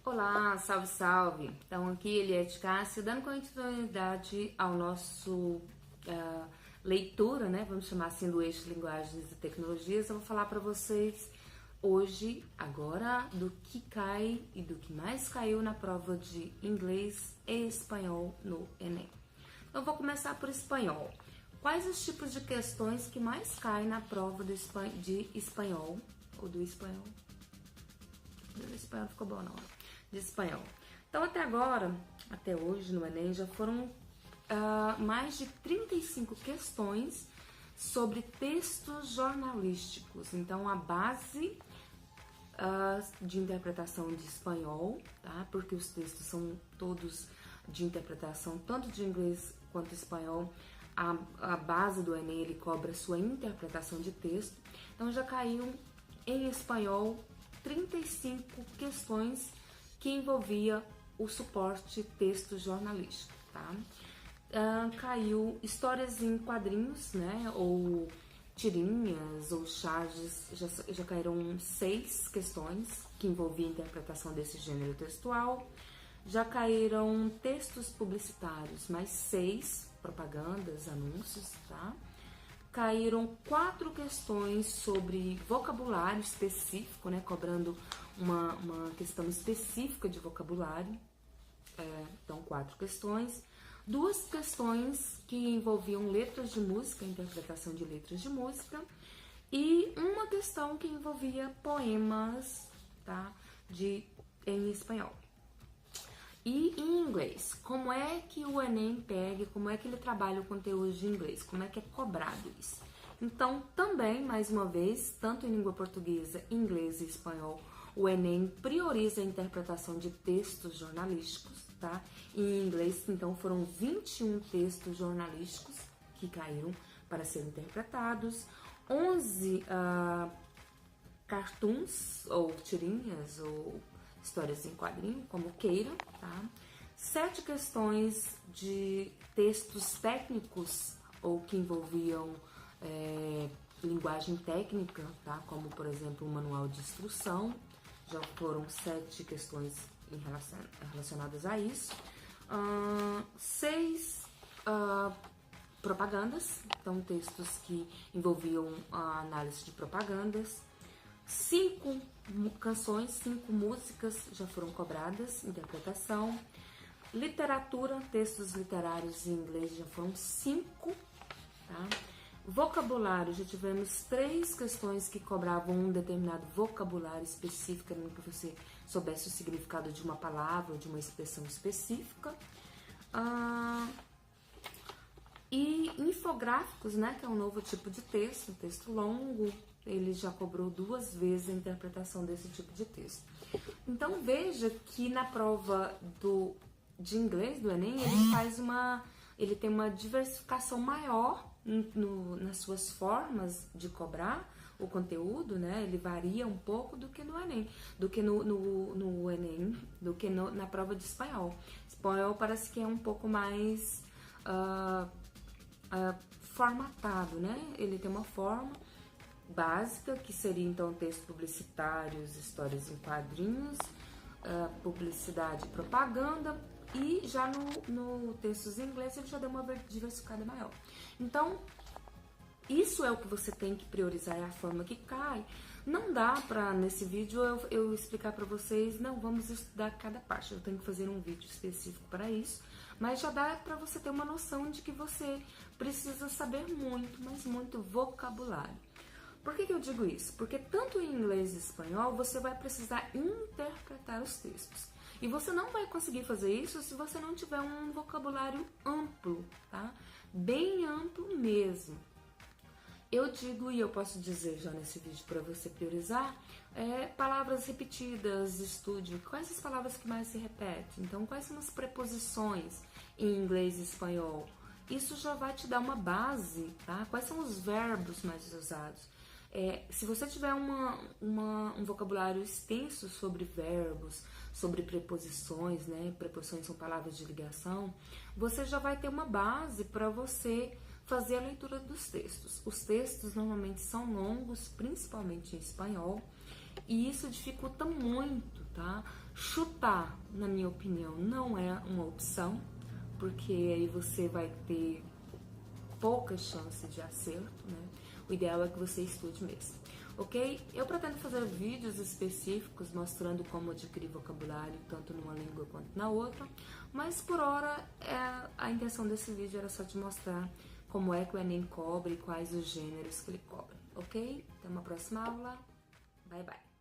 Olá, salve, salve! Então aqui Eliette Cássia, dando continuidade ao nosso leitura, né? Vamos chamar assim, do eixo Linguagens e Tecnologias. Eu vou falar para vocês hoje, agora, do que cai e do que mais caiu na prova de inglês e espanhol no Enem. Então eu vou começar por espanhol. Quais os tipos de questões que mais caem na prova de espanhol? Ou do espanhol? Do espanhol ficou bom, não. De espanhol. Então, até agora, até hoje no Enem, já foram mais de 35 questões sobre textos jornalísticos. Então, a base de interpretação de espanhol, tá? Porque os textos são todos de interpretação, tanto de inglês quanto espanhol. A base do Enem, ele cobra a sua interpretação de texto. Então, já caiu em espanhol 35 questões que envolvia o suporte texto jornalístico, tá? Caiu histórias em quadrinhos, né? Ou tirinhas ou charges, já caíram 6 questões que envolviam a interpretação desse gênero textual. Já caíram textos publicitários, mais 6 propagandas, anúncios, tá? Caíram 4 questões sobre vocabulário específico, né? Cobrando uma questão específica de vocabulário. Então, 4 questões. 2 questões que envolviam letras de música, interpretação de letras de música. E uma questão que envolvia poemas, tá? Em espanhol. E em inglês, como é que o Enem pega, como é que ele trabalha o conteúdo de inglês, como é que é cobrado isso? Então, também, mais uma vez, tanto em língua portuguesa, inglês e espanhol, o Enem prioriza a interpretação de textos jornalísticos, tá? Em inglês, então, foram 21 textos jornalísticos que caíram para serem interpretados, 11 cartoons, ou tirinhas, ou histórias em quadrinho, como queira, tá? 7 questões de textos técnicos ou que envolviam linguagem técnica, tá? Como, por exemplo, um manual de instrução. Já foram 7 questões relacionadas a isso. 6 propagandas, então textos que envolviam a análise de propagandas. 5 canções, 5 músicas já foram cobradas, interpretação. Literatura, textos literários em inglês já foram 5, tá? Vocabulário, já tivemos 3 questões que cobravam um determinado vocabulário específico, para que você soubesse o significado de uma palavra ou de uma expressão específica. E infográficos, né, que é um novo tipo de texto, um texto longo, ele já cobrou 2 vezes a interpretação desse tipo de texto. Então veja que na prova de inglês do Enem, ele tem uma diversificação maior nas suas formas de cobrar o conteúdo, né? Ele varia um pouco do que no Enem, do que no Enem, do que na prova de espanhol. Espanhol parece que é um pouco mais formatado, né? Ele tem uma forma básica, que seria então textos publicitários, histórias em quadrinhos, publicidade e propaganda, e já no textos em inglês ele já deu uma diversificada maior. Então, isso é o que você tem que priorizar, é a forma que cai. Não dá pra, nesse vídeo, eu explicar pra vocês, não, vamos estudar cada parte, eu tenho que fazer um vídeo específico para isso, mas já dá pra você ter uma noção de que você precisa saber muito, mas muito vocabulário. Por que eu digo isso? Porque tanto em inglês e espanhol você vai precisar interpretar os textos. E você não vai conseguir fazer isso se você não tiver um vocabulário amplo, tá? Bem amplo mesmo. Eu digo, e eu posso dizer já nesse vídeo para você priorizar, palavras repetidas, estude quais as palavras que mais se repetem. Então, quais são as preposições em inglês e espanhol? Isso já vai te dar uma base, tá? Quais são os verbos mais usados? Se você tiver um vocabulário extenso sobre verbos, sobre preposições, né? Preposições são palavras de ligação, você já vai ter uma base para você fazer a leitura dos textos. Os textos normalmente são longos, principalmente em espanhol, e isso dificulta muito, tá? Chutar, na minha opinião, não é uma opção, porque aí você vai ter poucas chances de acerto, né? O ideal é que você estude mesmo, ok? Eu pretendo fazer vídeos específicos mostrando como adquirir vocabulário tanto numa língua quanto na outra, mas por hora a intenção desse vídeo era só te mostrar como é que o Enem cobra e quais os gêneros que ele cobra, ok? Até uma próxima aula, bye bye!